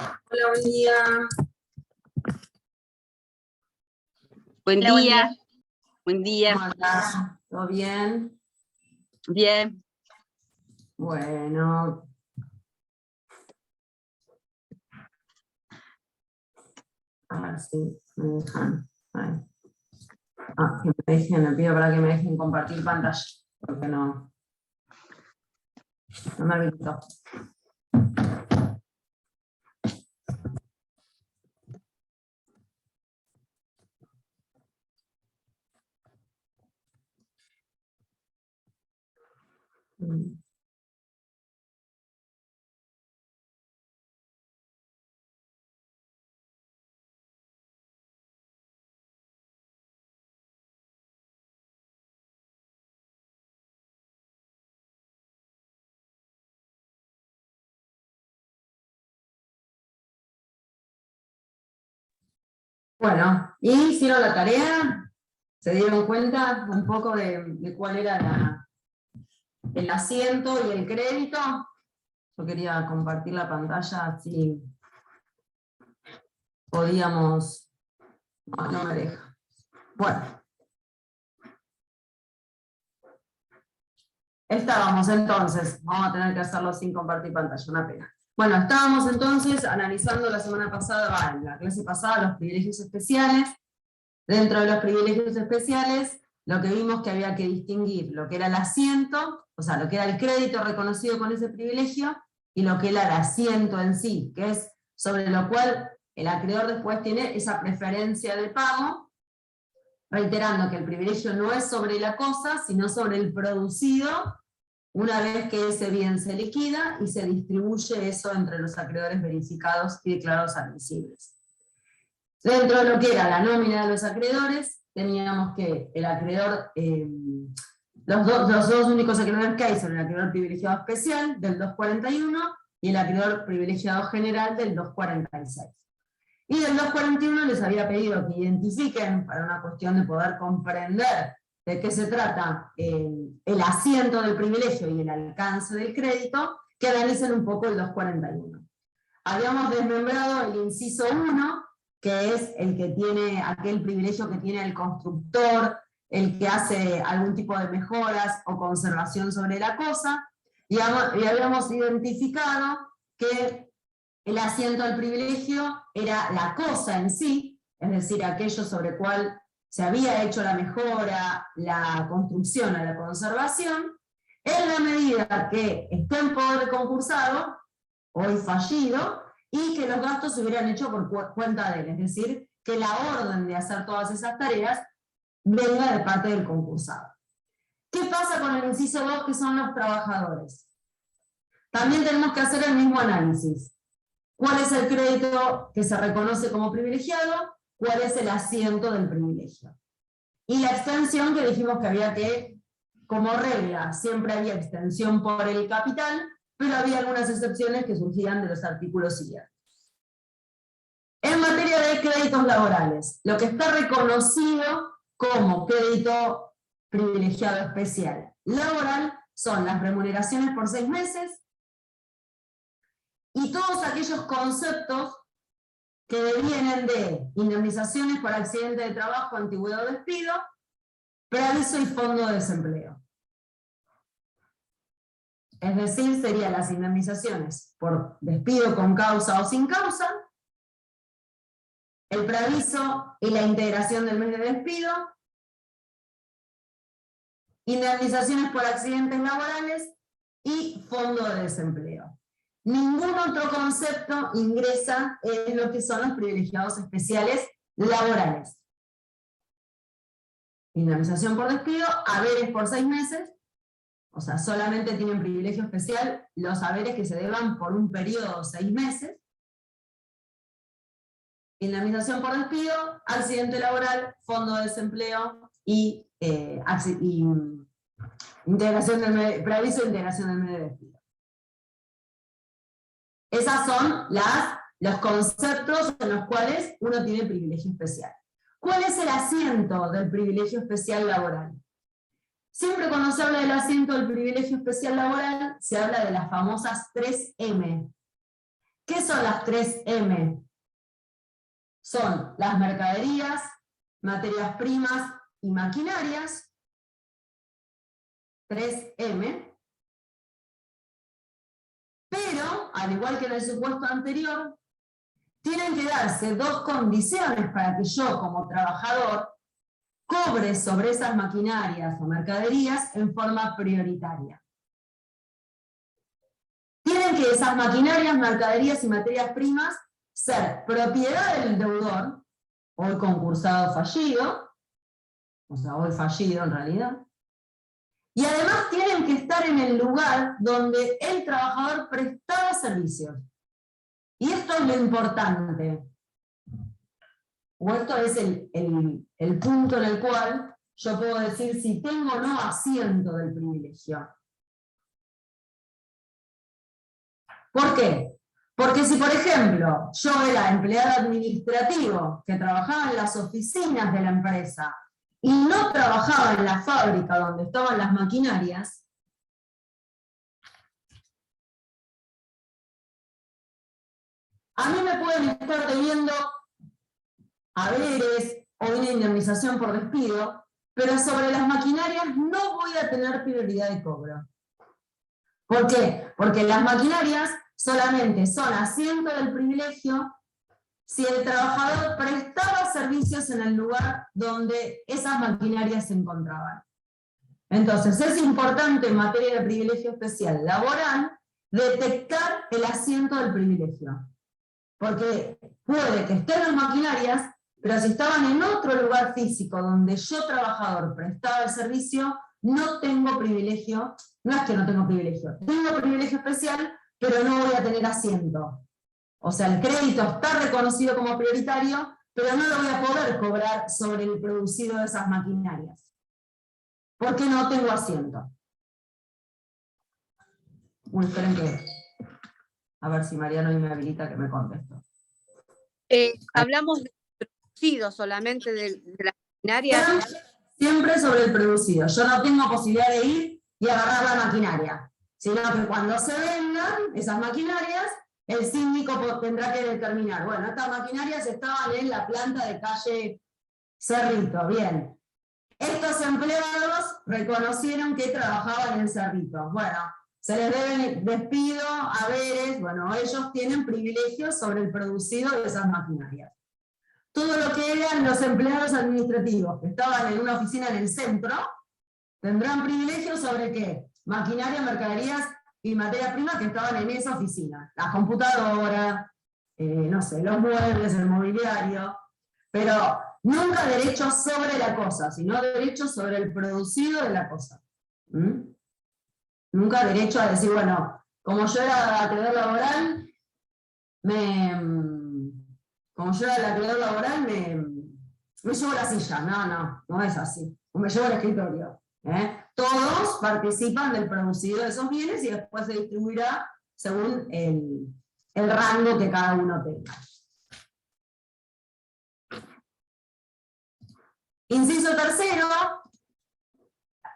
Hola, buen día. Buen Hola, buen día. día. Buen día. ¿Cómo andás? ¿Todo bien? Bien. Bueno. A ver si me dejan. Ahí. Que me dejen, le pido para que me dejen compartir pantalla, porque no me habilitó. Bueno, ¿y hicieron la tarea? ¿Se dieron cuenta un poco de cuál era el asiento y el crédito? Yo quería compartir la pantalla, así podíamos... No me deja. Bueno. Estábamos entonces, vamos a tener que hacerlo sin compartir pantalla, una pena. Bueno, estábamos entonces analizando la semana pasada, en la clase pasada, los privilegios especiales. Dentro de los privilegios especiales, lo que vimos que había que distinguir lo que era el asiento, o sea, lo que era el crédito reconocido con ese privilegio, y lo que era el asiento en sí, que es sobre lo cual el acreedor después tiene esa preferencia de pago, reiterando que el privilegio no es sobre la cosa, sino sobre el producido, una vez que ese bien se liquida y se distribuye eso entre los acreedores verificados y declarados admisibles. Dentro de lo que era la nómina de los acreedores, teníamos que el acreedor, los dos únicos acreedores que hay son el acreedor privilegiado especial del 241 y el acreedor privilegiado general del 246. Y del 241 les había pedido que identifiquen, para una cuestión de poder comprender de qué se trata el asiento del privilegio y el alcance del crédito, que analicen un poco el 241. Habíamos desmembrado el inciso 1, que es el que tiene aquel privilegio que tiene el constructor, el que hace algún tipo de mejoras o conservación sobre la cosa, y habíamos identificado que el asiento del privilegio era la cosa en sí, es decir, aquello sobre el cual se había hecho la mejora, la construcción o la conservación, en la medida que esté en poder del concursado, hoy fallido, y que los gastos se hubieran hecho por cuenta de él, es decir, que la orden de hacer todas esas tareas venga de parte del concursado. ¿Qué pasa con el inciso 2, que son los trabajadores? También tenemos que hacer el mismo análisis. ¿Cuál es el crédito que se reconoce como privilegiado? ¿Cuál es el asiento del privilegio? Y la extensión, que dijimos que había que, como regla, siempre había extensión por el capital, pero había algunas excepciones que surgían de los artículos siguientes. En materia de créditos laborales, lo que está reconocido como crédito privilegiado especial laboral son las remuneraciones por 6 meses y todos aquellos conceptos que devienen de indemnizaciones por accidente de trabajo, antigüedad o despido, preaviso y fondo de desempleo. Es decir, serían las indemnizaciones por despido con causa o sin causa, el preaviso y la integración del mes de despido, indemnizaciones por accidentes laborales y fondo de desempleo. Ningún otro concepto ingresa en lo que son los privilegiados especiales laborales. Indemnización por despido, haberes por 6 meses, o sea, solamente tienen privilegio especial los haberes que se deban por un periodo de 6 meses. Indemnización por despido, accidente laboral, fondo de desempleo y integración del preaviso e integración del medio de despido. Esos son los conceptos en los cuales uno tiene privilegio especial. ¿Cuál es el asiento del privilegio especial laboral? Siempre cuando se habla del asiento del privilegio especial laboral, se habla de las famosas 3M. ¿Qué son las 3M? Son las mercaderías, materias primas y maquinarias. 3M. Pero, al igual que en el supuesto anterior, tienen que darse dos condiciones para que yo, como trabajador, cobre sobre esas maquinarias o mercaderías en forma prioritaria. Tienen que esas maquinarias, mercaderías y materias primas ser propiedad del deudor, o el concursado fallido, o sea, o el fallido en realidad, y además tienen que estar en el lugar donde el trabajador prestaba servicios. Y esto es lo importante, o esto es el punto en el cual yo puedo decir si tengo o no asiento del privilegio. ¿Por qué? Porque si, por ejemplo, yo era empleado administrativo que trabajaba en las oficinas de la empresa y no trabajaba en la fábrica donde estaban las maquinarias, a mí me pueden estar teniendo haberes o una indemnización por despido, pero sobre las maquinarias no voy a tener prioridad de cobro. ¿Por qué? Porque las maquinarias solamente son asiento del privilegio si el trabajador prestaba servicios en el lugar donde esas maquinarias se encontraban. Entonces, es importante en materia de privilegio especial laboral detectar el asiento del privilegio. Porque puede que estén las maquinarias, pero si estaban en otro lugar físico donde yo, trabajador, prestaba el servicio, no tengo privilegio. No es que no tengo privilegio especial, pero no voy a tener asiento. O sea, el crédito está reconocido como prioritario, pero no lo voy a poder cobrar sobre el producido de esas maquinarias. Porque no tengo asiento. Uy, esperen que... A ver si Mariano me habilita que me contesto. Hablamos de producido solamente de la maquinaria. Siempre sobre el producido. Yo no tengo posibilidad de ir y agarrar la maquinaria, sino que cuando se vendan esas maquinarias, el síndico tendrá que determinar, bueno, estas maquinarias estaban en la planta de calle Cerrito, bien. Estos empleados reconocieron que trabajaban en Cerrito. Bueno, se les debe despido, haberes, bueno, ellos tienen privilegios sobre el producido de esas maquinarias. Todo lo que eran los empleados administrativos que estaban en una oficina en el centro, tendrán privilegios sobre ¿qué? Maquinaria, mercaderías y materias primas que estaban en esa oficina. Las computadoras, no sé, los muebles, el mobiliario, pero nunca derechos sobre la cosa, sino derechos sobre el producido de la cosa. Nunca derecho a decir, bueno, como yo era acreedor laboral, me llevo la silla. No es así. O me llevo el escritorio. Todos participan del producido de esos bienes y después se distribuirá según el rango que cada uno tenga. Inciso tercero.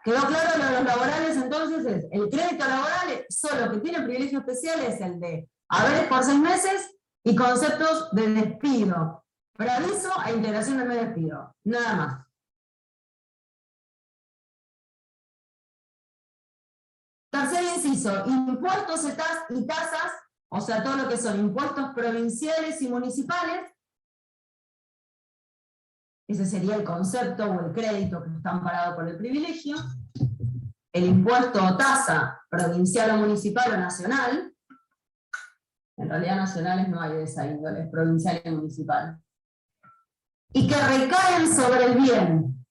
¿Quedó claro lo de los laborales? Entonces, el crédito laboral solo que tiene privilegio especial es el de haberes por 6 meses y conceptos de despido, preaviso e integración del medio de despido. Nada más. Tercer inciso, impuestos y tasas, o sea, todo lo que son impuestos provinciales y municipales. Ese sería el concepto o el crédito que está amparado por el privilegio. El impuesto o tasa provincial o municipal o nacional. En realidad nacionales no hay de esa índole, es provincial y municipal. Y que recaen sobre el bien.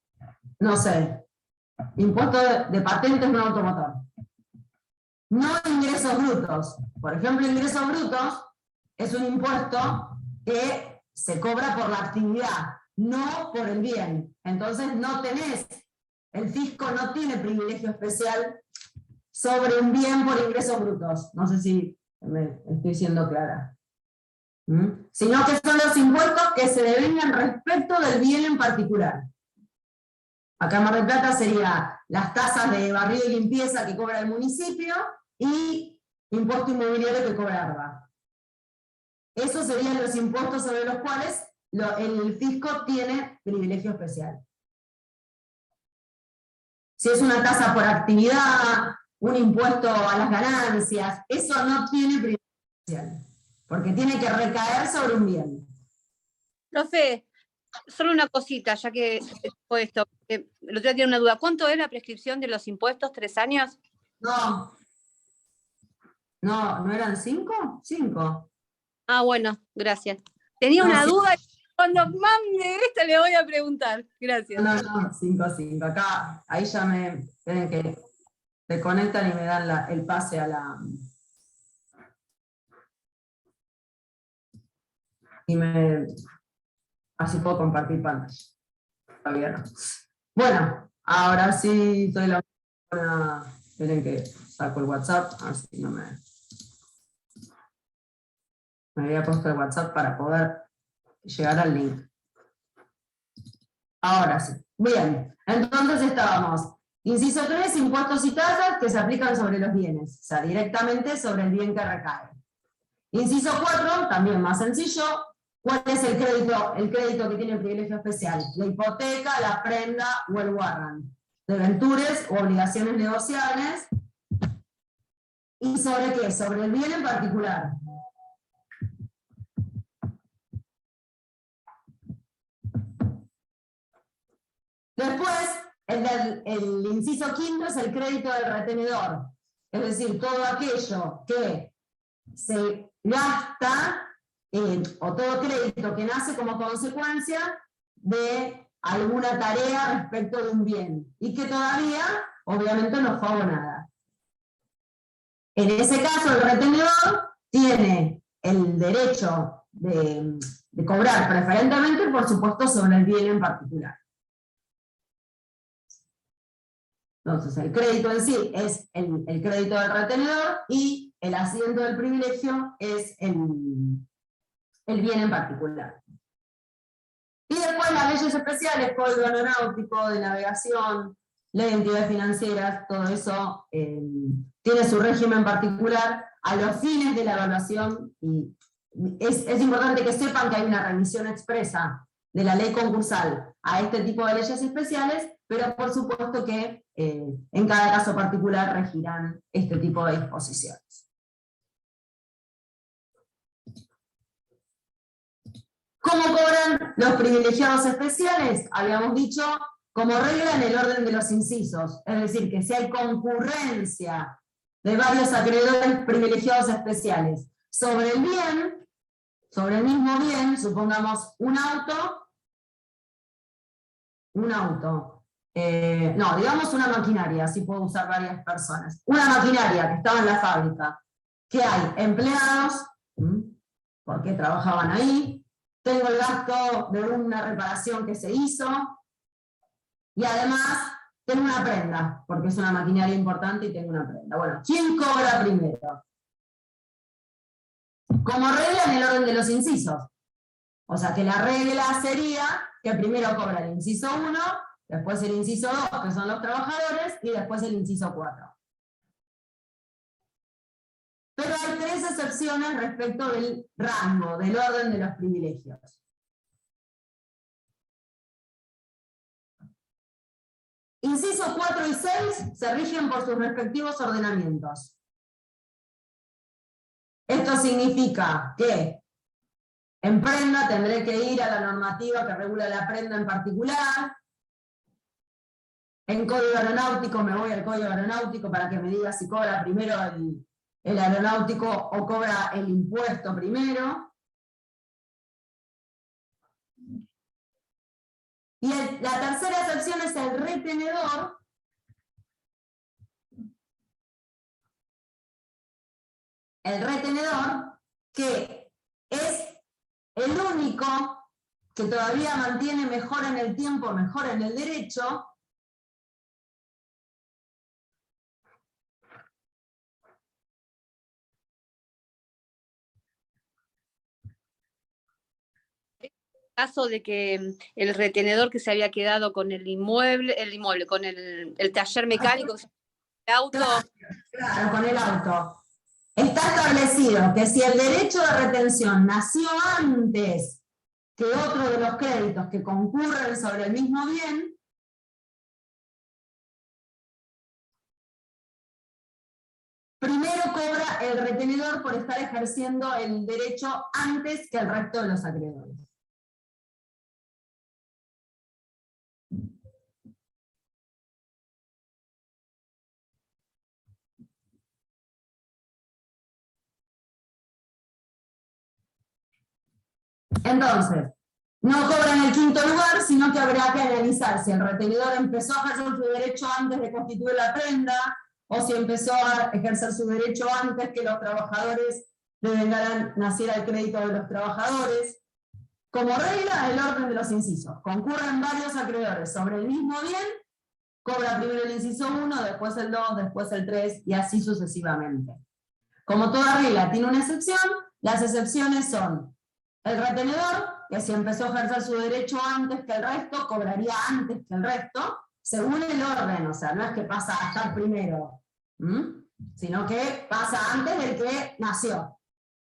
No sé, impuesto de patentes de un automotor. No ingresos brutos. Por ejemplo, ingresos brutos es un impuesto que se cobra por la actividad, no por el bien. Entonces no tenés, el fisco no tiene privilegio especial sobre un bien por ingresos brutos. No sé si me estoy siendo clara. Sino que son los impuestos que se devengan respecto del bien en particular. Acá en Mar del Plata sería las tasas de barrido y limpieza que cobra el municipio y impuesto inmobiliario que cobra ARBA. esos serían los impuestos sobre los cuales el fisco tiene privilegio especial. Si es una tasa por actividad, un impuesto a las ganancias, eso no tiene privilegio especial, porque tiene que recaer sobre un bien. Profe, solo una cosita, ya que fue esto. El otro día tiene una duda. ¿Cuánto es la prescripción de los impuestos? ¿3 años? No eran 5. 5. Ah, bueno, gracias. Tenía una duda y cuando mande esta le voy a preguntar. Gracias. No, 5. Acá, ahí ya tienen que se conectan y me dan el pase a la... Así puedo compartir pantalla. Todavía no. Bueno, ahora sí soy la... Miren que saco el WhatsApp, así no me había puesto el WhatsApp para poder llegar al link. Ahora sí. Bien, entonces estábamos. Inciso 3, impuestos y tasas que se aplican sobre los bienes, o sea, directamente sobre el bien que recae. Inciso 4, también más sencillo, ¿cuál es el crédito? El crédito que tiene privilegio especial, la hipoteca, la prenda o el warrant, debentures o obligaciones negociables. ¿Y sobre qué? Sobre el bien en particular. Después, el inciso 5 es el crédito del retenedor, es decir, todo aquello que se gasta o todo crédito que nace como consecuencia de alguna tarea respecto de un bien y que todavía, obviamente, no fue abonada. En ese caso, el retenedor tiene el derecho de cobrar preferentemente, por supuesto, sobre el bien en particular. Entonces, el crédito en sí es el crédito del retenedor y el asiento del privilegio es el bien en particular. Y después las leyes especiales, código aeronáutico, de navegación, ley de entidades financieras, todo eso tiene su régimen particular a los fines de la evaluación. Y es importante que sepan que hay una remisión expresa de la ley concursal a este tipo de leyes especiales, pero por supuesto que en cada caso particular regirán este tipo de disposiciones. ¿Cómo cobran los privilegiados especiales? Habíamos dicho, como regla en el orden de los incisos, es decir, que si hay concurrencia de varios acreedores privilegiados especiales sobre el bien, sobre el mismo bien, supongamos un auto, no, digamos una maquinaria, así puedo usar varias personas. Una maquinaria que estaba en la fábrica, que hay empleados, porque trabajaban ahí, tengo el gasto de una reparación que se hizo, y además tengo una prenda, porque es una maquinaria importante y tengo una prenda. Bueno, ¿quién cobra primero? Como regla en el orden de los incisos. O sea que la regla sería que primero cobra el inciso 1, después el inciso 2, que son los trabajadores, y después el inciso 4. Pero hay 3 excepciones respecto del rango, del orden de los privilegios. Incisos 4 y 6 se rigen por sus respectivos ordenamientos. Esto significa que en prenda tendré que ir a la normativa que regula la prenda en particular. En código aeronáutico me voy al código aeronáutico para que me diga si cobra primero el aeronáutico o cobra el impuesto primero. Y la tercera excepción es el retenedor. El retenedor, que es el único que todavía mantiene mejor en el tiempo, mejor en el derecho, Caso de que el retenedor que se había quedado con el inmueble, con el taller mecánico, el auto. Claro, con el auto. Está establecido que si el derecho de retención nació antes que otro de los créditos que concurren sobre el mismo bien, primero cobra el retenedor por estar ejerciendo el derecho antes que el resto de los acreedores. Entonces, no cobra en el quinto lugar, sino que habrá que analizar si el retenedor empezó a ejercer su derecho antes de constituir la prenda, o si empezó a ejercer su derecho antes que los trabajadores devengaran, naciera el crédito de los trabajadores. Como regla, el orden de los incisos. Concurren varios acreedores sobre el mismo bien, cobra primero el inciso 1, después el 2, después el 3, y así sucesivamente. Como toda regla tiene una excepción, las excepciones son el retenedor, que si empezó a ejercer su derecho antes que el resto, cobraría antes que el resto, según el orden, o sea, no es que pasa a estar primero, sino que pasa antes del que nació.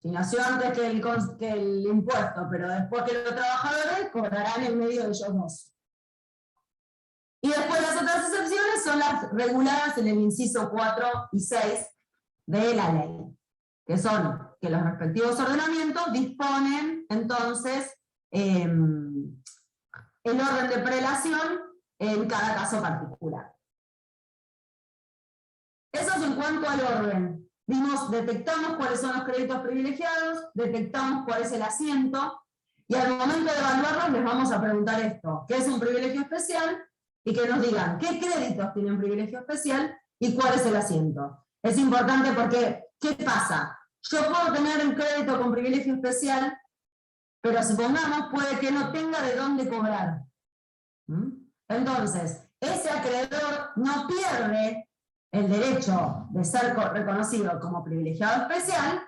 Si nació antes que el impuesto, pero después que los trabajadores, cobrarán en medio de ellos dos. Y después las otras excepciones son las reguladas en el inciso 4 y 6 de la ley, que son que los respectivos ordenamientos disponen entonces el orden de prelación en cada caso particular. Eso es en cuanto al orden. Detectamos cuáles son los créditos privilegiados, detectamos cuál es el asiento, y al momento de evaluarlos les vamos a preguntar esto: ¿qué es un privilegio especial? Y que nos digan qué créditos tienen privilegio especial y cuál es el asiento. Es importante porque, ¿qué pasa? Yo puedo tener un crédito con privilegio especial, pero supongamos puede que no tenga de dónde cobrar. Entonces, ese acreedor no pierde el derecho de ser reconocido como privilegiado especial,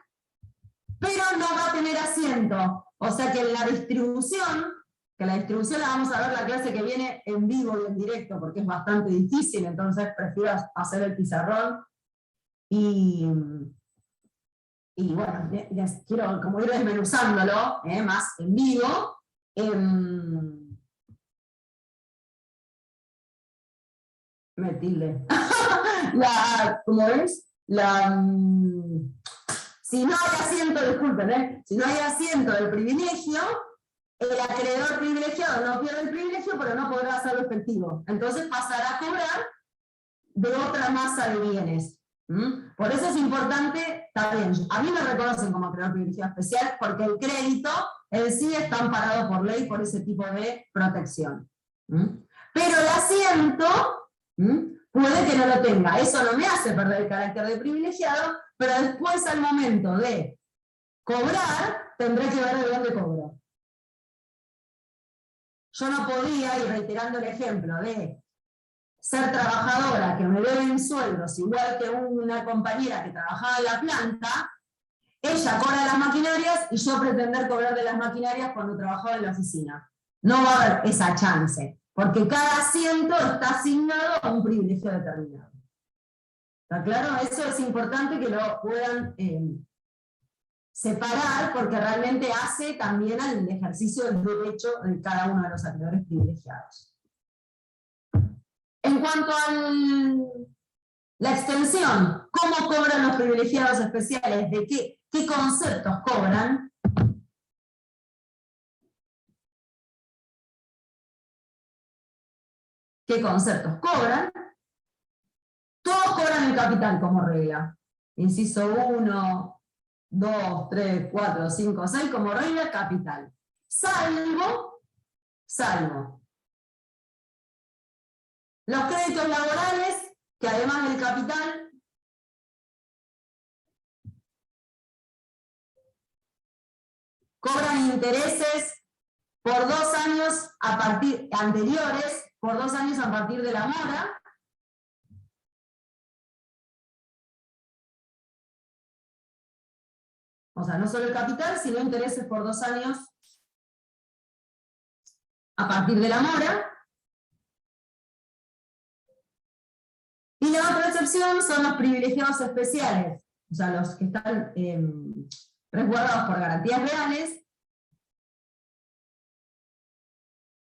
pero no va a tener asiento. O sea que la distribución la vamos a ver la clase que viene en vivo y en directo, porque es bastante difícil, entonces prefiero hacer el pizarrón. Y bueno, les quiero como ir desmenuzándolo, más en vivo. Me tilde. ¿Cómo ves? Si no hay asiento, disculpen, si no hay asiento del privilegio, el acreedor privilegiado no pierde el privilegio, pero no podrá hacerlo efectivo. Entonces pasará a cobrar de otra masa de bienes. Por eso es importante, está bien, a mí me reconocen como acreedor privilegiado especial porque el crédito en sí está amparado por ley por ese tipo de protección. Pero el asiento puede que no lo tenga. Eso no me hace perder el carácter de privilegiado, pero después al momento de cobrar tendré que ver de dónde cobro. Yo no podía, y reiterando el ejemplo de ser trabajadora, que me deben sueldos, igual que una compañera que trabajaba en la planta, ella cobra las maquinarias y yo pretender cobrar de las maquinarias cuando trabajaba en la oficina. No va a haber esa chance, porque cada asiento está asignado a un privilegio determinado. ¿Está claro? Eso es importante que lo puedan separar, porque realmente hace también al ejercicio del derecho de cada uno de los acreedores privilegiados. En cuanto a la extensión, ¿cómo cobran los privilegiados especiales? ¿De qué conceptos cobran? ¿Qué conceptos cobran? Todos cobran el capital como regla. Inciso 1, 2, 3, 4, 5, 6, como regla, capital. Salvo los créditos laborales, que además del capital, cobran intereses por 2 años anteriores, por 2 años a partir de la mora. O sea, no solo el capital, sino intereses por 2 años a partir de la mora. Y la otra excepción son los privilegiados especiales, o sea, los que están resguardados por garantías reales,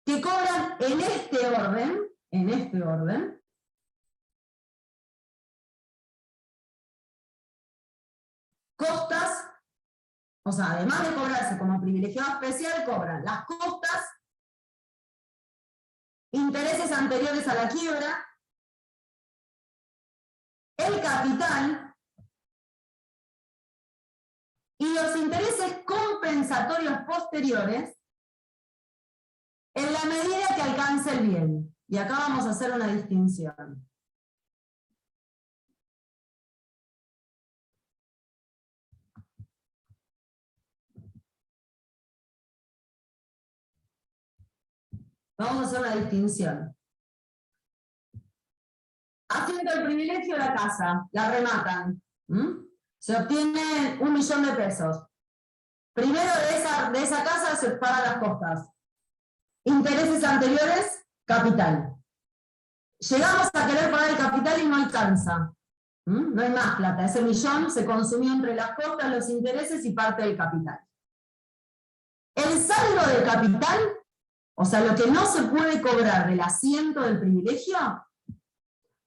que cobran en este orden, costas, o sea, además de cobrarse como privilegiado especial, cobran las costas, intereses anteriores a la quiebra, el capital y los intereses compensatorios posteriores en la medida que alcance el bien. Y acá vamos a hacer una distinción. Vamos a hacer una distinción. Haciendo el privilegio de la casa, la rematan. Se obtiene 1 millón de pesos. Primero de esa casa se pagan las costas. Intereses anteriores, capital. Llegamos a querer pagar el capital y no alcanza. No hay más plata. Ese millón se consumió entre las costas, los intereses y parte del capital. El saldo del capital, o sea, lo que no se puede cobrar del asiento del privilegio,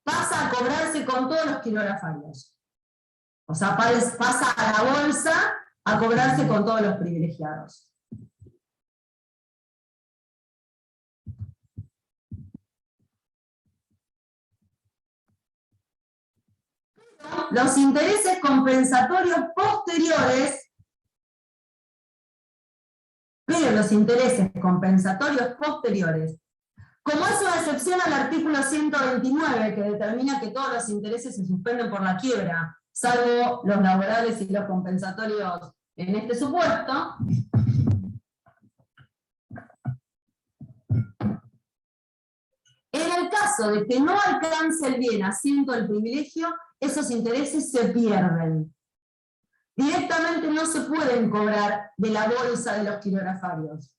pasa a cobrarse con todos los quirografarios. O sea, pasa a la bolsa a cobrarse con todos los privilegiados. Los intereses compensatorios posteriores, como es una excepción al artículo 129 que determina que todos los intereses se suspenden por la quiebra, salvo los laborales y los compensatorios en este supuesto, en el caso de que no alcance el bien asiento del privilegio, esos intereses se pierden. Directamente no se pueden cobrar de la bolsa de los quirografarios.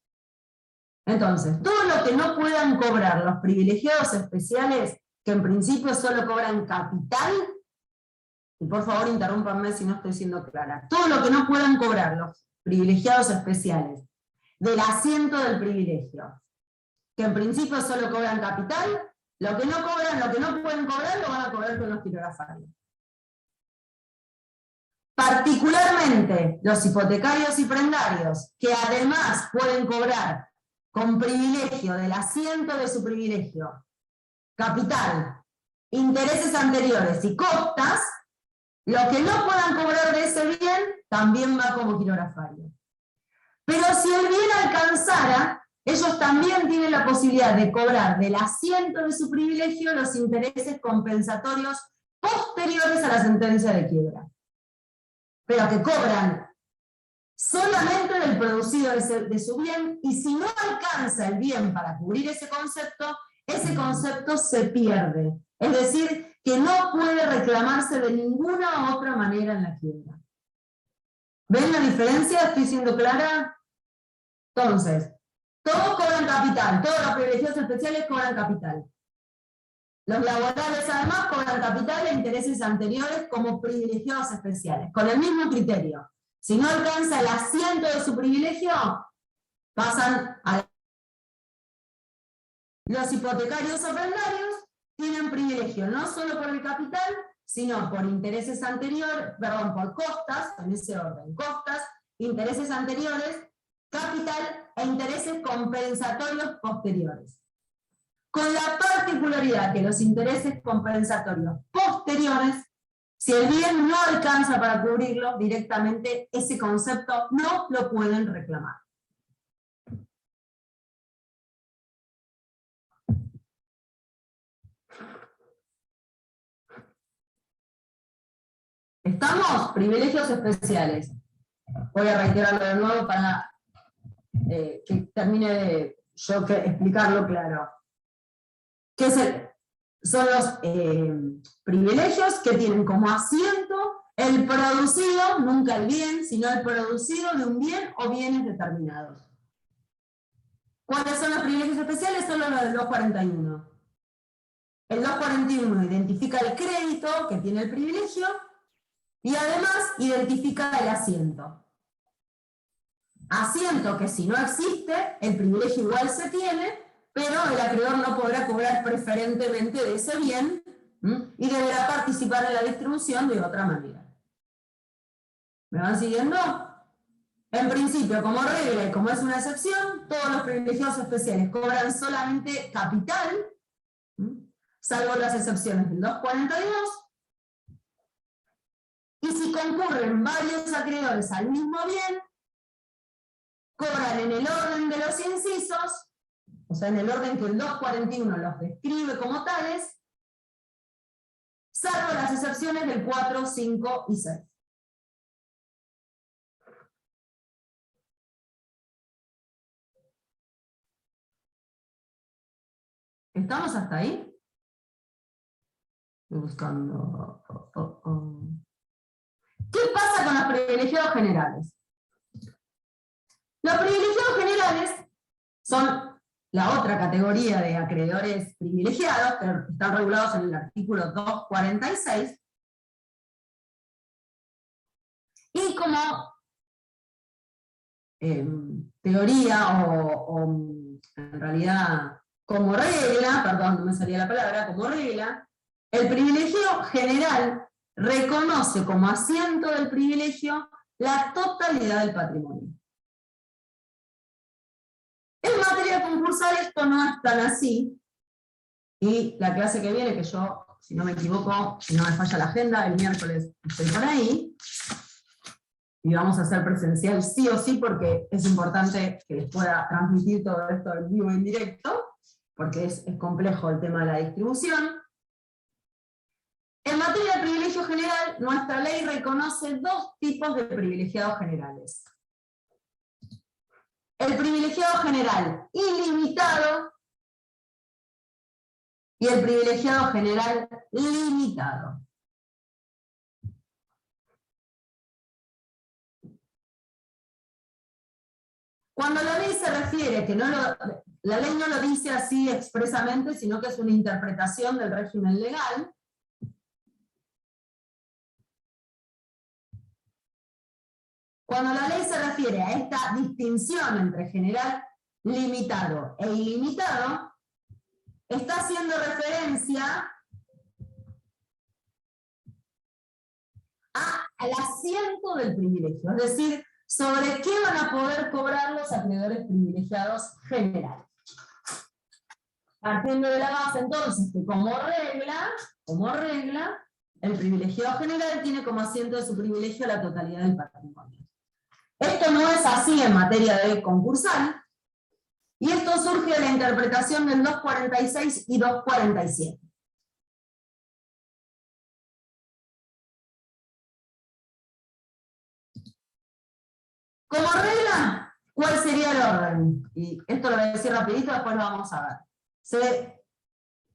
Entonces, todo lo que no puedan cobrar los privilegiados especiales, que en principio solo cobran capital, y por favor interrúmpanme si no estoy siendo clara, todo lo que no puedan cobrar los privilegiados especiales del asiento del privilegio, que en principio solo cobran capital, lo que no cobran, lo que no pueden cobrar, lo van a cobrar con los quirografarios. Particularmente los hipotecarios y prendarios, que además pueden cobrar con privilegio del asiento de su privilegio, capital, intereses anteriores y costas, lo que no puedan cobrar de ese bien también va como quirografario. Pero si el bien alcanzara, ellos también tienen la posibilidad de cobrar del asiento de su privilegio los intereses compensatorios posteriores a la sentencia de quiebra. Pero que cobran solamente del producido de su bien, y si no alcanza el bien para cubrir ese concepto se pierde. Es decir, que no puede reclamarse de ninguna otra manera en la quiebra. ¿Ven la diferencia? ¿Estoy siendo clara? Entonces, todos cobran capital, todos los privilegiados especiales cobran capital. Los laborales además cobran capital e intereses anteriores como privilegiados especiales, con el mismo criterio. Si no alcanza el asiento de su privilegio, pasan a los hipotecarios o prendarios, tienen privilegio no solo por el capital, sino por intereses anteriores, perdón, por costas, en ese orden, costas, intereses anteriores, capital e intereses compensatorios posteriores. Con la particularidad que los intereses compensatorios posteriores, si el bien no alcanza para cubrirlo, directamente ese concepto no lo pueden reclamar. ¿Estamos? Privilegios especiales. Voy a reiterarlo de nuevo para que termine de yo explicarlo claro. ¿Qué son los privilegios que tienen como asiento el producido, nunca el bien, sino el producido de un bien o bienes determinados? ¿Cuáles son los privilegios especiales? Son los del 241. El 241 identifica el crédito que tiene el privilegio, Y además identifica el asiento. Asiento que si no existe, el privilegio igual se tiene, pero el acreedor no podrá cobrar preferentemente de ese bien y deberá participar en la distribución de otra manera. ¿Me van siguiendo? En principio, como regla y como es una excepción, todos los privilegiados especiales cobran solamente capital, salvo las excepciones del 242, y si concurren varios acreedores al mismo bien, cobran en el orden de los incisos, o sea, en el orden que el 241 los describe como tales, salvo las excepciones del 4, 5 y 6. ¿Estamos hasta ahí? Estoy buscando. ¿Qué pasa con los privilegiados generales? Los privilegiados generales son la otra categoría de acreedores privilegiados, que están regulados en el artículo 246, y como teoría o en realidad como regla, perdón, no me salía la palabra, como regla, el privilegio general reconoce como asiento del privilegio la totalidad del patrimonio. En materia concursal esto no es tan así, y la clase que viene, que yo, si no me equivoco, si no me falla la agenda, el miércoles estoy por ahí, y vamos a hacer presencial sí o sí, porque es importante que les pueda transmitir todo esto en vivo y en directo, porque es complejo el tema de la distribución. En materia de privilegio general, nuestra ley reconoce dos tipos de privilegiados generales. El privilegiado general ilimitado y el privilegiado general limitado. Cuando la ley se refiere, la ley no lo dice así expresamente, sino que es una interpretación del régimen legal. Cuando la ley se refiere a esta distinción entre general limitado e ilimitado, está haciendo referencia al asiento del privilegio, es decir, sobre qué van a poder cobrar los acreedores privilegiados generales. Partiendo de la base entonces que como regla, el privilegiado general tiene como asiento de su privilegio la totalidad del patrimonio. Esto no es así en materia de concursal, y esto surge de la interpretación del 246 y 247. Como regla, ¿cuál sería el orden? Y esto lo voy a decir rapidito, después lo vamos a ver. Se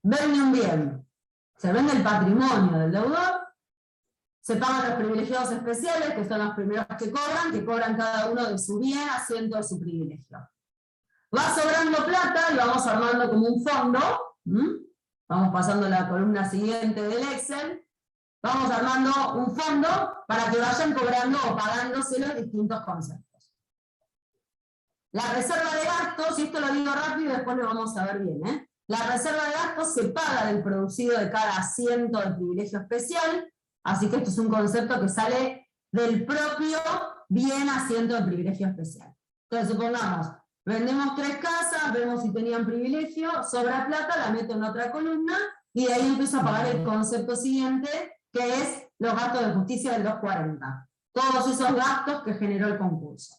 vende un bien, se vende el patrimonio del deudor, se pagan los privilegiados especiales, que son los primeros que cobran cada uno de su bien, asiento de su privilegio. Va sobrando plata y vamos armando como un fondo, vamos pasando a la columna siguiente del Excel, vamos armando un fondo para que vayan cobrando o pagándose los distintos conceptos. La reserva de gastos, y esto lo digo rápido y después lo vamos a ver bien, la reserva de gastos se paga del producido de cada asiento del privilegio especial, así que esto es un concepto que sale del propio bien asiento del privilegio especial. Entonces supongamos, vendemos 3 casas, vemos si tenían privilegio, sobra plata, la meto en otra columna, y de ahí empiezo a pagar el concepto siguiente, que es los gastos de justicia del 240. Todos esos gastos que generó el concurso.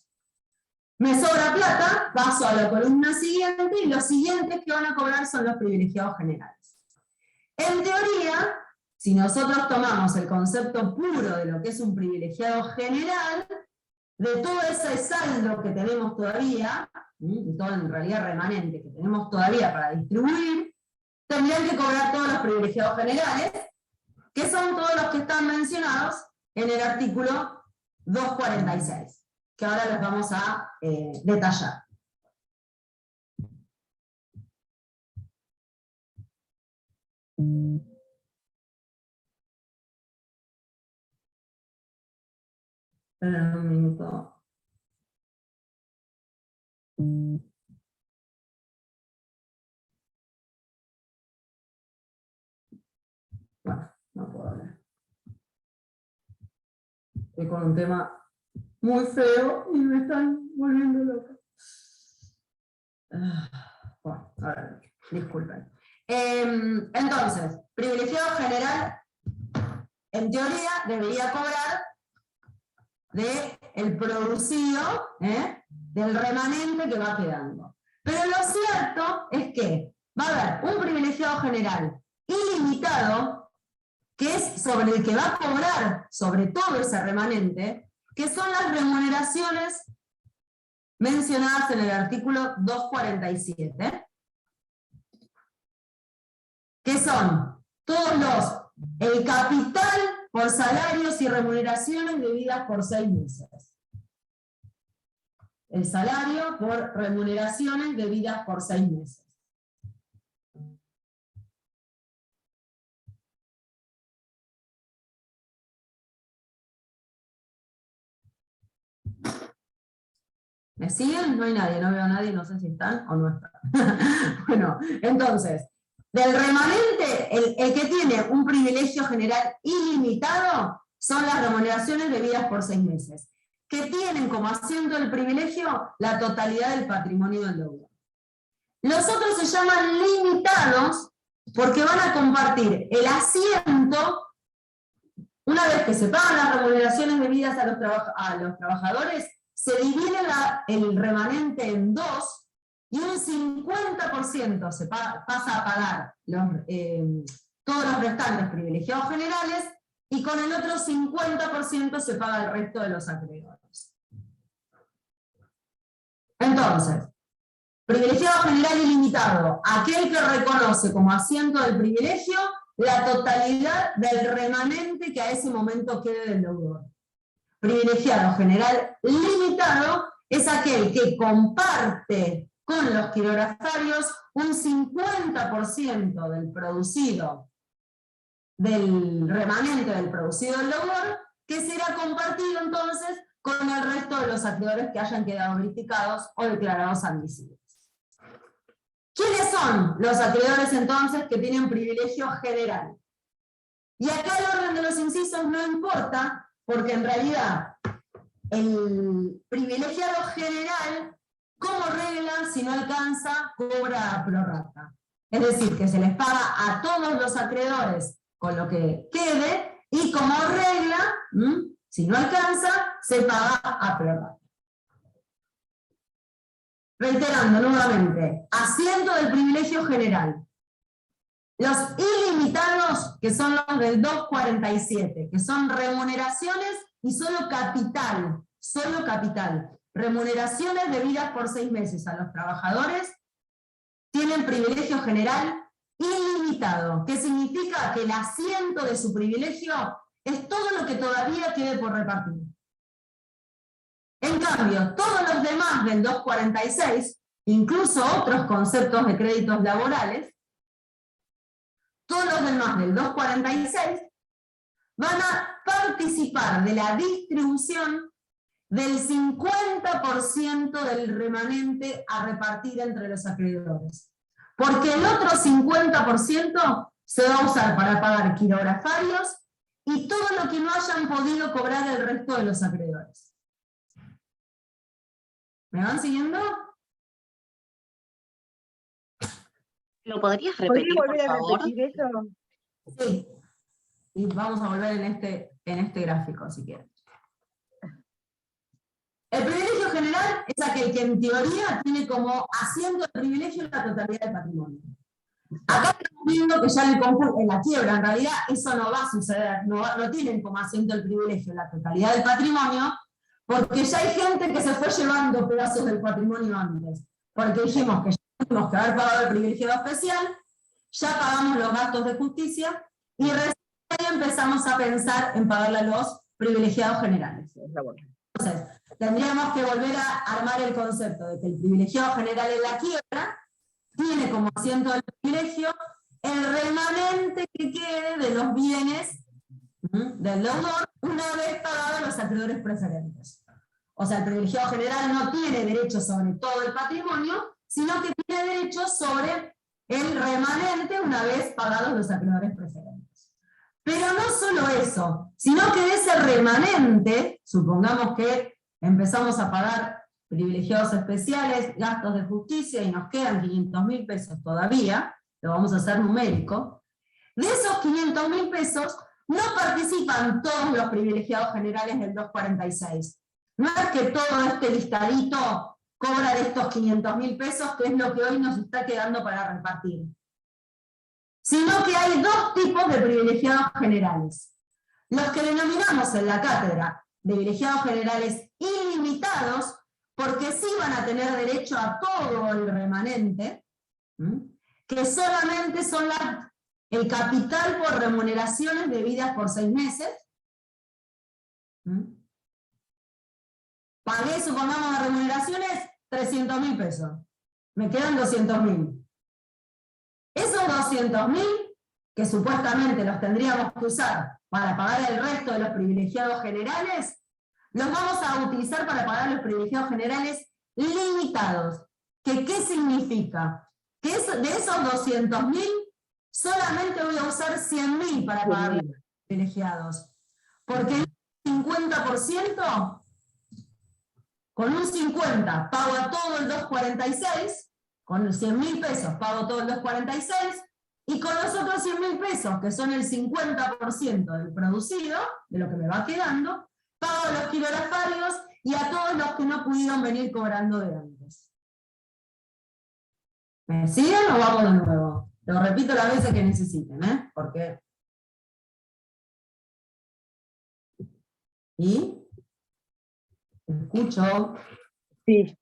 Me sobra plata, paso a la columna siguiente, y los siguientes que van a cobrar son los privilegiados generales. En teoría, si nosotros tomamos el concepto puro de lo que es un privilegiado general, de todo ese saldo que tenemos todavía, de todo en realidad remanente que tenemos todavía para distribuir, tendrían que cobrar todos los privilegiados generales, que son todos los que están mencionados en el artículo 246. Que ahora los vamos a detallar. Esperen un minuto. Bueno, no puedo hablar. Estoy con un tema muy feo y me están volviendo loca. Bueno, a ver, disculpen. Entonces, privilegiado general, en teoría, debería cobrar del producido, del remanente que va quedando. Pero lo cierto es que va a haber un privilegiado general ilimitado, que es sobre el que va a cobrar sobre todo ese remanente, que son las remuneraciones mencionadas en el artículo 247, que son todos el capital por salarios y remuneraciones debidas por 6 meses. El salario por remuneraciones debidas por 6 meses. ¿Me siguen? No hay nadie, no veo a nadie, no sé si están o no están. Bueno, entonces, del remanente, el que tiene un privilegio general ilimitado son las remuneraciones debidas por 6 meses, que tienen como asiento del privilegio la totalidad del patrimonio del deudor. Los otros se llaman limitados porque van a compartir el asiento, una vez que se pagan las remuneraciones debidas a los trabajadores, se divide el remanente en 2 y un 50% se pasa a pagar todos los restantes privilegiados generales y con el otro 50% se paga el resto de los acreedores. Entonces, privilegiado general ilimitado, aquel que reconoce como asiento del privilegio la totalidad del remanente que a ese momento quede del deudor. Privilegiado general limitado es aquel que comparte con los quirografarios un 50% del producido, del remanente del producido del deudor, que será compartido entonces con el resto de los acreedores que hayan quedado criticados o declarados admisibles. ¿Quiénes son los acreedores entonces que tienen privilegio general? Y acá el orden de los incisos no importa, porque en realidad el privilegiado general, como regla, si no alcanza, cobra prorrata. Es decir, que se les paga a todos los acreedores con lo que quede, y como regla, si no alcanza, se paga a prorrata. Reiterando nuevamente, asiento del privilegio general. Los ilimitados, que son los del 247, que son remuneraciones y solo capital, remuneraciones debidas por 6 meses a los trabajadores, tienen privilegio general ilimitado, que significa que el asiento de su privilegio es todo lo que todavía quede por repartir. En cambio, todos los demás del 246, incluso otros conceptos de créditos laborales, todos los demás del 246 van a participar de la distribución del 50% del remanente a repartir entre los acreedores. Porque el otro 50% se va a usar para pagar quirografarios y todo lo que no hayan podido cobrar el resto de los acreedores. ¿Me van siguiendo? ¿Lo podrías repetir, por favor? Eso? Sí. Y vamos a volver en este gráfico, si quieren. El privilegio general es aquel que en teoría tiene como asiento de privilegio la totalidad del patrimonio. Acá estamos viendo que ya en la quiebra, en realidad, eso no va a suceder, no tienen como asiento el privilegio la totalidad del patrimonio, porque ya hay gente que se fue llevando pedazos del patrimonio antes, porque dijimos que ya tuvimos que haber pagado el privilegiado especial, ya pagamos los gastos de justicia, y recién ahí empezamos a pensar en pagarle a los privilegiados generales. Entonces, tendríamos que volver a armar el concepto de que el privilegiado general en la quiebra tiene como asiento del privilegio el remanente que quede de los bienes del deudor una vez pagados los acreedores preferentes. O sea, el privilegiado general no tiene derecho sobre todo el patrimonio, sino que tiene derecho sobre el remanente una vez pagados los acreedores preferentes. Pero no solo eso, sino que de ese remanente, supongamos que empezamos a pagar privilegiados especiales, gastos de justicia, y nos quedan 500.000 pesos todavía, lo vamos a hacer numérico. De esos 500.000 pesos no participan todos los privilegiados generales del 246. No es que todo este listadito cobra de estos 500.000 pesos, que es lo que hoy nos está quedando para repartir. Sino que hay dos tipos de privilegiados generales. Los que denominamos en la cátedra privilegiados generales ilimitados, porque sí van a tener derecho a todo el remanente, que solamente son el capital por remuneraciones debidas por 6 meses. Pagué, supongamos, de remuneraciones 300.000 pesos. Me quedan 200.000. Esos 200.000, que supuestamente los tendríamos que usar para pagar el resto de los privilegiados generales, los vamos a utilizar para pagar los privilegiados generales limitados. ¿Qué significa? Que de esos 200.000, solamente voy a usar 100.000 para pagar los privilegiados. Porque el 50%, con un 50 pago a todo el 246, con 100.000 pesos pago todo el 246, y con los otros 100.000 pesos, que son el 50% del producido, de lo que me va quedando, pago a los quirografarios y a todos los que no pudieron venir cobrando de antes. ¿Me siguen o vamos de nuevo? Lo repito las veces que necesiten, porque... ¿Y? ¿Escucho? Sí.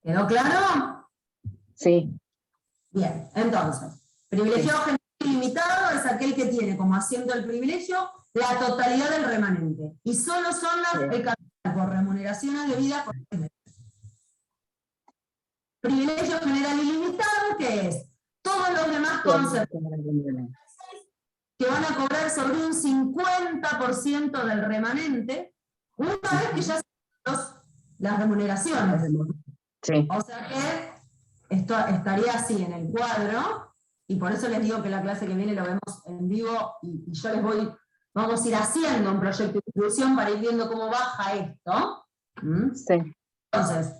¿Quedó claro? Sí. Bien, entonces, privilegiado general ilimitado es aquel que tiene como asiento del privilegio la totalidad del remanente, y solo son el capital por remuneraciones debidas por 6 meses. Privilegio general ilimitado, que es todos los demás conceptos que van a cobrar sobre un 50% del remanente, una vez que ya son las remuneraciones. Sí. O sea que esto estaría así en el cuadro, y por eso les digo que la clase que viene lo vemos en vivo, y yo vamos a ir haciendo un proyecto de distribución para ir viendo cómo baja esto. Sí. Entonces,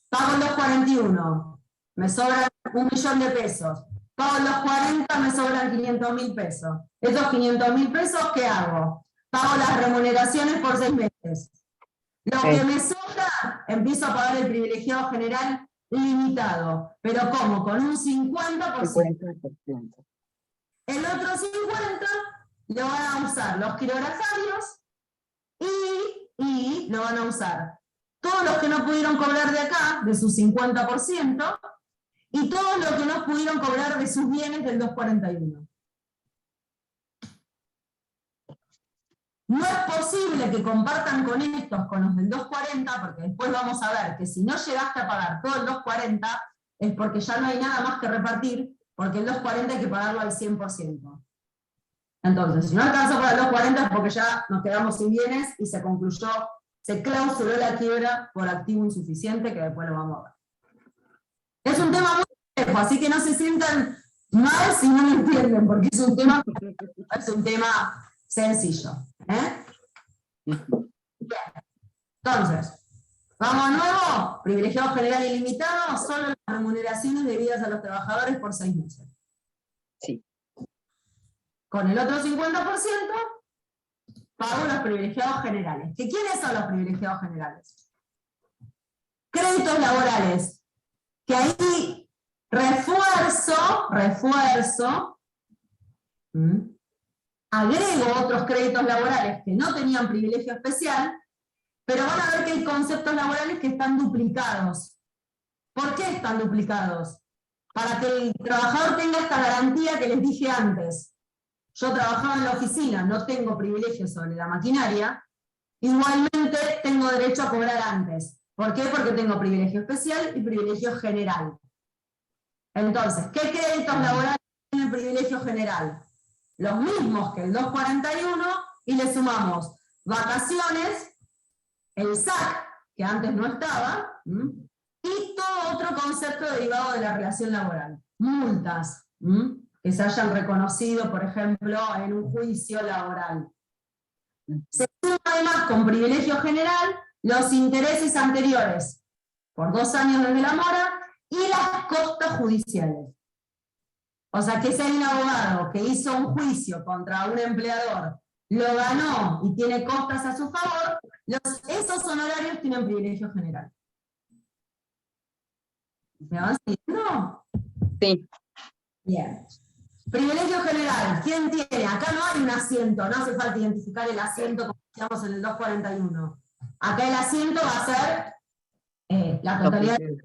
pago los 41, me sobran 1.000.000 de pesos. Pago los 40, me sobran 500.000 pesos. Esos 500.000 pesos, ¿qué hago? Pago las remuneraciones por 6 meses. Lo que me sobra, empiezo a pagar el privilegiado general limitado. ¿Pero cómo? Con un 50%. El otro 50% lo van a usar los quirografarios y lo van a usar todos los que no pudieron cobrar de acá, de su 50%, y todos los que no pudieron cobrar de sus bienes del 241. No es posible que compartan con estos, con los del 240, porque después vamos a ver que si no llegaste a pagar todo el 240, es porque ya no hay nada más que repartir, porque el 240 hay que pagarlo al 100%. Entonces, si no alcanzó para el 240 es porque ya nos quedamos sin bienes y se concluyó, se clausuró la quiebra por activo insuficiente, que después lo vamos a ver. Es un tema muy complejo, así que no se sientan mal si no lo entienden, porque es un tema sencillo. Bien. Entonces, vamos a nuevo, privilegiado general ilimitado, solo las remuneraciones debidas a los trabajadores por 6 meses. Sí. Con el otro 50%, pago los privilegiados generales. ¿Que quiénes son los privilegiados generales? Créditos laborales. Que ahí refuerzo, agrego otros créditos laborales que no tenían privilegio especial, pero van a ver que hay conceptos laborales que están duplicados. ¿Por qué están duplicados? Para que el trabajador tenga esta garantía que les dije antes. Yo trabajaba en la oficina, no tengo privilegio sobre la maquinaria, igualmente tengo derecho a cobrar antes. ¿Por qué? Porque tengo privilegio especial y privilegio general. Entonces, ¿qué créditos laborales tienen privilegio general? los mismos que el 241, y le sumamos vacaciones, el SAC, que antes no estaba, y todo otro concepto derivado de la relación laboral. Multas, que se hayan reconocido, por ejemplo, en un juicio laboral. Se suma además con privilegio general los intereses anteriores, por 2 años desde la mora, y las costas judiciales. O sea, que si hay un abogado que hizo un juicio contra un empleador, lo ganó y tiene costas a su favor, esos honorarios tienen privilegio general. ¿Me van siguiendo? Sí. Bien. Privilegio general, ¿quién tiene? Acá no hay un asiento, no hace falta identificar el asiento como decíamos en el 241. Acá el asiento va a ser la totalidad del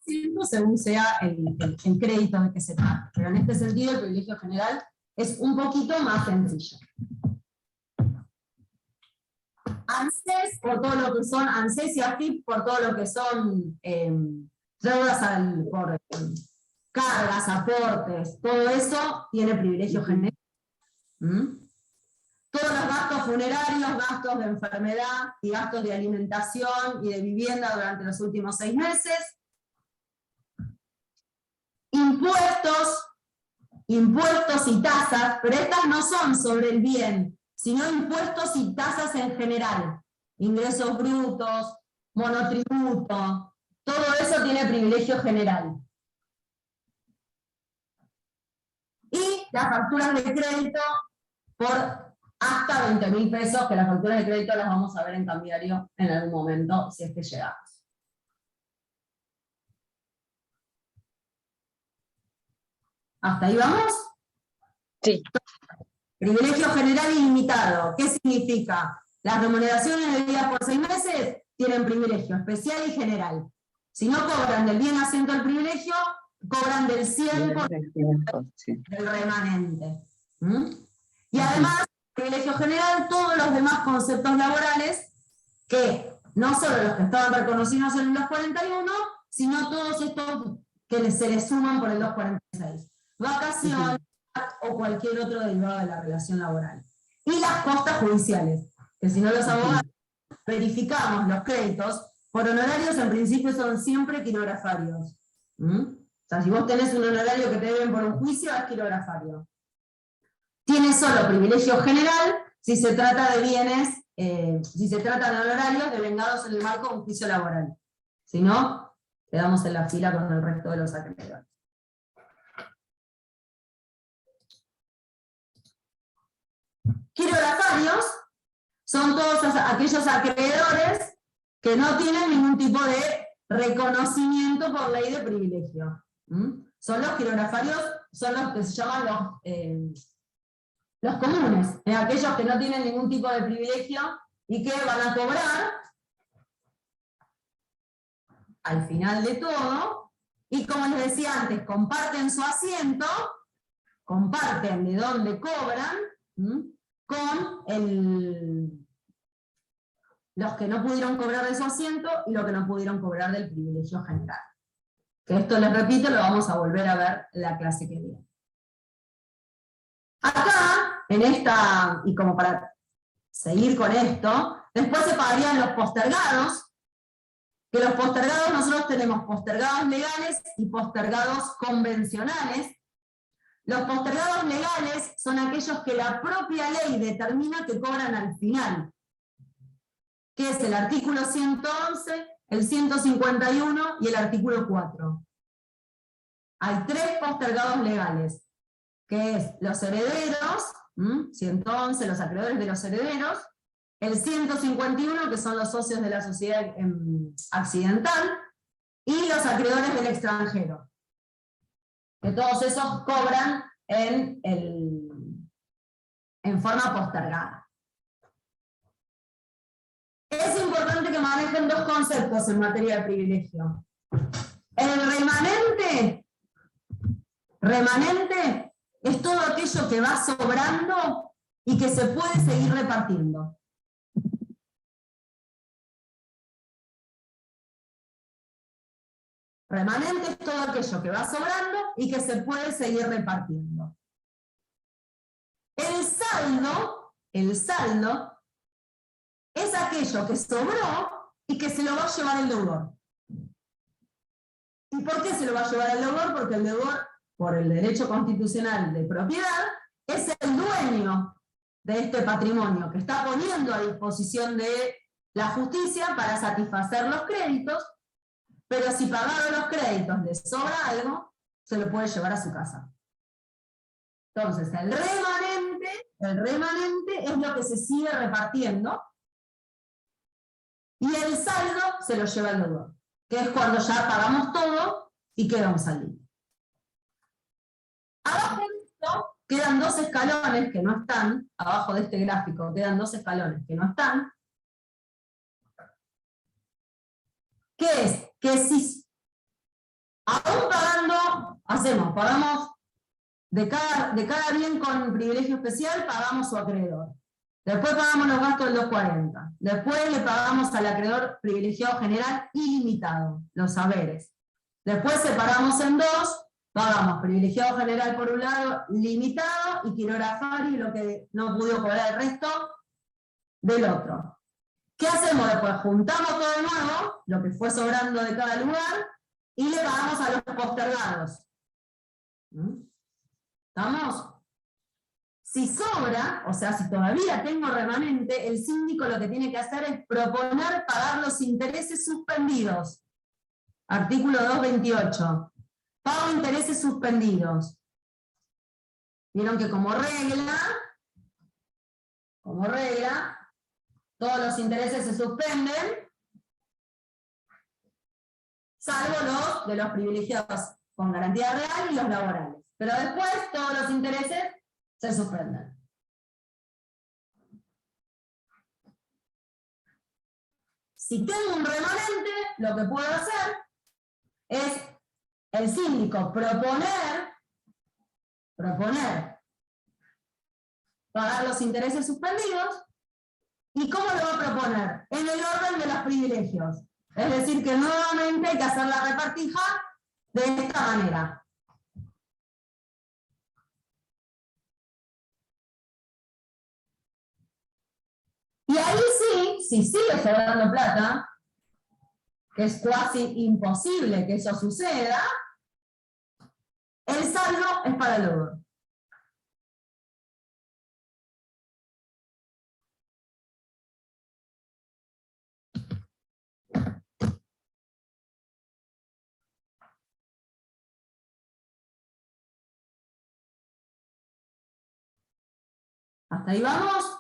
asiento según sea el crédito de que se trata. Pero en este sentido el privilegio general es un poquito más sencillo. ANSES, por todo lo que son, ANSES y AFIP, por todo lo que son deudas por cargas, aportes, todo eso tiene privilegio general. Todos los gastos funerarios, gastos de enfermedad y gastos de alimentación y de vivienda durante los últimos 6 meses. Impuestos y tasas, pero estas no son sobre el bien, sino impuestos y tasas en general. Ingresos brutos, monotributo, todo eso tiene privilegio general. Y las facturas de crédito por hasta 20.000 pesos, que las facturas de crédito las vamos a ver en cambiario en algún momento, si es que llegamos. ¿Hasta ahí vamos? Sí. Privilegio general ilimitado. ¿Qué significa? Las remuneraciones debidas por 6 meses tienen privilegio especial y general. Si no cobran del bien asiento al privilegio, cobran del 100% del remanente. Y además, privilegio general, todos los demás conceptos laborales, que no solo los que estaban reconocidos en el 241, sino todos estos que se les suman por el 246. Vacaciones o cualquier otro derivado de la relación laboral. Y las costas judiciales, que si no los abogados verificamos los créditos, por honorarios en principio son siempre quirografarios. O sea, si vos tenés un honorario que te deben por un juicio, es quirografario. Tiene solo privilegio general si se trata de bienes, si se trata de honorarios devengados en el marco de un juicio laboral. Si no, quedamos en la fila con el resto de los acreedores. Quirografarios son todos aquellos acreedores que no tienen ningún tipo de reconocimiento por ley de privilegio. Son los quirografarios, son los que se llaman los comunes, aquellos que no tienen ningún tipo de privilegio y que van a cobrar al final de todo, y como les decía antes, comparten su asiento, comparten de dónde cobran, con los que no pudieron cobrar de su asiento y los que no pudieron cobrar del privilegio general. Que esto, les repito, lo vamos a volver a ver en la clase que viene. Acá, en esta, y como para seguir con esto, después se pagarían los postergados, que los postergados nosotros tenemos postergados legales y postergados convencionales. Los postergados legales son aquellos que la propia ley determina que cobran al final, que es el artículo 111, el 151 y el artículo 4. Hay 3 postergados legales, que es los herederos, 111, los acreedores de los herederos, el 151, que son los socios de la sociedad accidental, y los acreedores del extranjero. Que todos esos cobran en forma postergada. Es importante que manejen 2 conceptos en materia de privilegio. El remanente es todo aquello que va sobrando y que se puede seguir repartiendo. Remanente es todo aquello que va sobrando y que se puede seguir repartiendo. El saldo es aquello que sobró y que se lo va a llevar el deudor. ¿Y por qué se lo va a llevar el deudor? Porque el deudor, por el derecho constitucional de propiedad, es el dueño de este patrimonio que está poniendo a disposición de la justicia para satisfacer los créditos, pero si pagaron los créditos le sobra algo, se lo puede llevar a su casa. Entonces, el remanente es lo que se sigue repartiendo, y el saldo se lo lleva el deudor, que es cuando ya pagamos todo y queda un saldito. Abajo de esto quedan dos escalones que no están, abajo de este gráfico quedan dos escalones que no están. ¿Qué es? Que si aún pagamos de cada bien con privilegio especial, pagamos su acreedor. Después pagamos los gastos del 240. Después le pagamos al acreedor privilegiado general ilimitado, los saberes. Después separamos en dos, pagamos privilegiado general por un lado, limitado, y quirografario, lo que no pudo cobrar el resto, del otro. ¿Qué hacemos después? Juntamos todo de nuevo, lo que fue sobrando de cada lugar, y le pagamos a los postergados. ¿Estamos? Si sobra, o sea, si todavía tengo remanente, el síndico lo que tiene que hacer es proponer pagar los intereses suspendidos. Artículo 228. Pago intereses suspendidos. Vieron que como regla, todos los intereses se suspenden, salvo los de los privilegiados con garantía real y los laborales. Pero después todos los intereses se suspenden. Si tengo un remanente, lo que puedo hacer es el síndico proponer pagar los intereses suspendidos. ¿Y cómo lo va a proponer? En el orden de los privilegios. Es decir, que nuevamente hay que hacer la repartija de esta manera. Y ahí sí, si sigue sobrando plata, que es casi imposible que eso suceda, el saldo es para el deudor. ¿Hasta ahí vamos?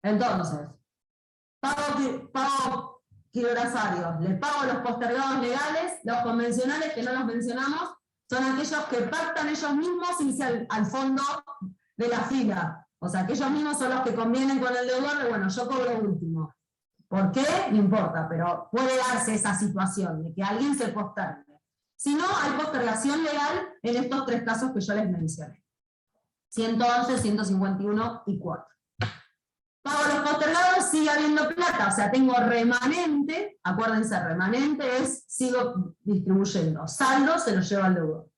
Entonces, pago quirografarios, le pago los postergados legales, los convencionales que no los mencionamos, son aquellos que pactan ellos mismos irse al fondo de la fila. O sea, que ellos mismos son los que convienen con el deudor de, bueno, yo cobro último. ¿Por qué? No importa, pero puede darse esa situación de que alguien se postergue. Si no, hay postergación legal en estos tres casos que yo les mencioné. 111, 151 y 4. Pago los postergados, sigue habiendo plata, o sea, tengo remanente, acuérdense, remanente es, sigo distribuyendo, saldo se lo lleva al deudor.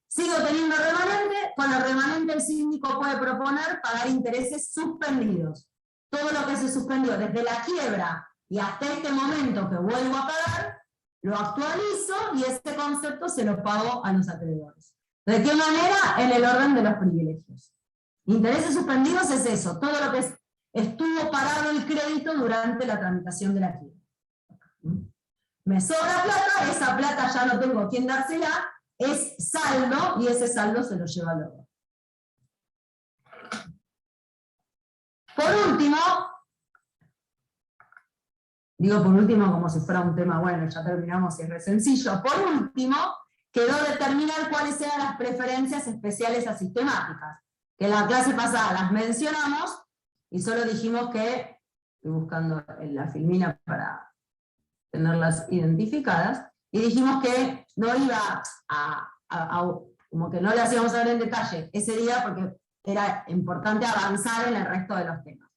Sigo teniendo remanente, con el remanente el síndico puede proponer pagar intereses suspendidos. Todo lo que se suspendió desde la quiebra y hasta este momento que vuelvo a pagar, lo actualizo y ese concepto se lo pago a los acreedores. ¿De qué manera? En el orden de los privilegios. Intereses suspendidos es eso, todo lo que estuvo parado el crédito durante la tramitación de la quiebra. Me sobra plata, esa plata ya no tengo quien dársela, es saldo, y ese saldo se lo lleva al deudor. Por último, digo por último como si fuera un tema, bueno, ya terminamos y es re sencillo, por último, quedó determinar cuáles eran las preferencias especiales asistemáticas, que en la clase pasada las mencionamos, y solo dijimos que, estoy buscando en la filmina para tenerlas identificadas, y dijimos que no iba como que no las íbamos a ver en detalle ese día porque era importante avanzar en el resto de los temas.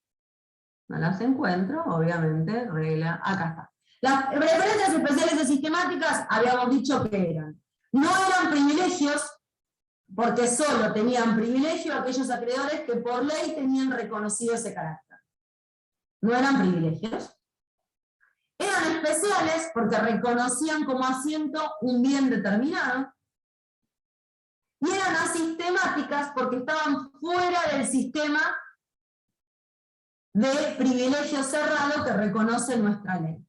No las encuentro, obviamente, regla, acá está. Las preferencias especiales de sistemáticas habíamos dicho que no eran privilegios, porque solo tenían privilegio aquellos acreedores que por ley tenían reconocido ese carácter. No eran privilegios. Eran especiales porque reconocían como asiento un bien determinado. Y eran asistemáticas porque estaban fuera del sistema de privilegio cerrado que reconoce nuestra ley.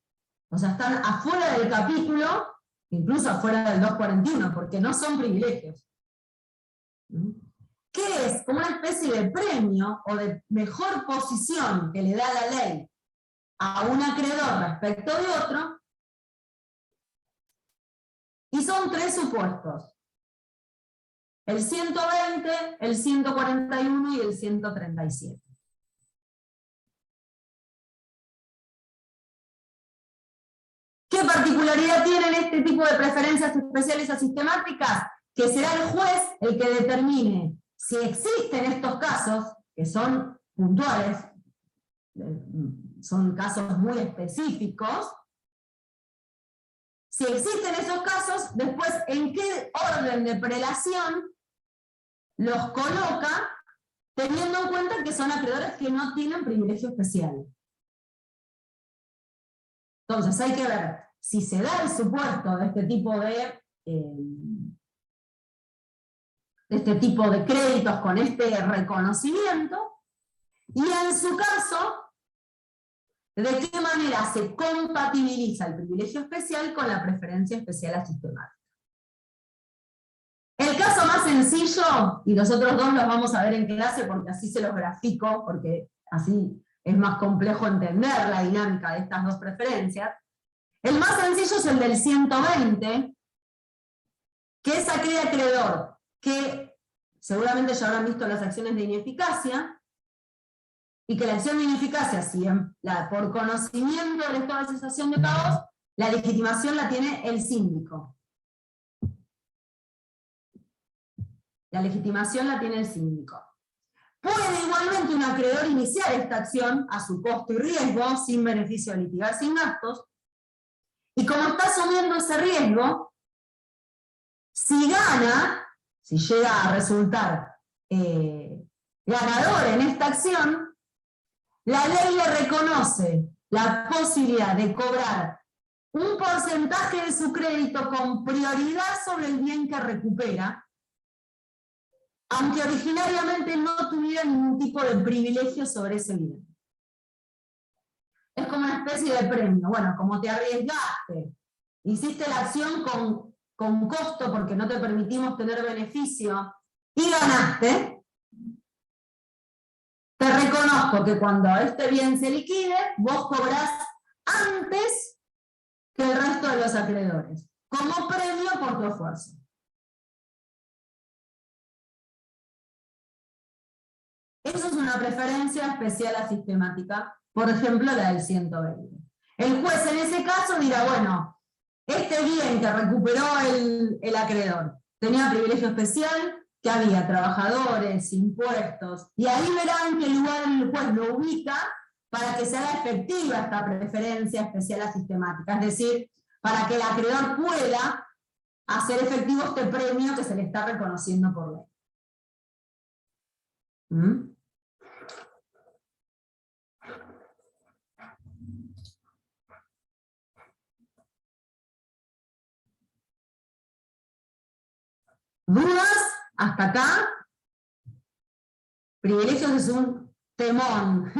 O sea, están afuera del capítulo, incluso afuera del 241, porque no son privilegios. ¿Qué es? Como una especie de premio o de mejor posición que le da la ley a un acreedor respecto de otro, y son 3 supuestos. El 120, el 141 y el 137. ¿Qué particularidad tienen este tipo de preferencias especiales asistemáticas? Que será el juez el que determine si existen estos casos, que son puntuales, son casos muy específicos. Si existen esos casos, después en qué orden de prelación los coloca, teniendo en cuenta que son acreedores que no tienen privilegio especial. Entonces hay que ver si se da el supuesto de este tipo de créditos con este reconocimiento, y en su caso, de qué manera se compatibiliza el privilegio especial con la preferencia especial asistemática. El caso más sencillo, y los otros dos los vamos a ver en clase porque así se los grafico, porque así es más complejo entender la dinámica de estas dos preferencias. El más sencillo es el del 120, que es aquel acreedor que seguramente ya habrán visto las acciones de ineficacia, y que la acción de ineficacia, si por conocimiento del estado de cesación de pagos, la legitimación la tiene el síndico. La legitimación la tiene el síndico. Puede igualmente un acreedor iniciar esta acción a su costo y riesgo, sin beneficio de litigar sin gastos, y como está asumiendo ese riesgo, si gana, si llega a resultar ganador en esta acción, la ley le reconoce la posibilidad de cobrar un porcentaje de su crédito con prioridad sobre el bien que recupera, aunque originariamente no tuviera ningún tipo de privilegio sobre ese bien. Es como una especie de premio. Bueno, como te arriesgaste, hiciste la acción con costo porque no te permitimos tener beneficio y ganaste, te reconozco que cuando este bien se liquide, vos cobrás antes que el resto de los acreedores, como premio por tu esfuerzo. Eso es una preferencia especial asistemática, por ejemplo la del 120. El juez en ese caso dirá, bueno, este bien que recuperó el acreedor tenía privilegio especial, que había trabajadores, impuestos, y ahí verán en qué lugar el juez lo ubica para que se haga efectiva esta preferencia especial asistemática, es decir, para que el acreedor pueda hacer efectivo este premio que se le está reconociendo por ley. ¿Dudas? Hasta acá. Privilegios es un temón,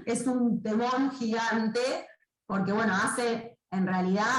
es un temón gigante, porque bueno, hace en realidad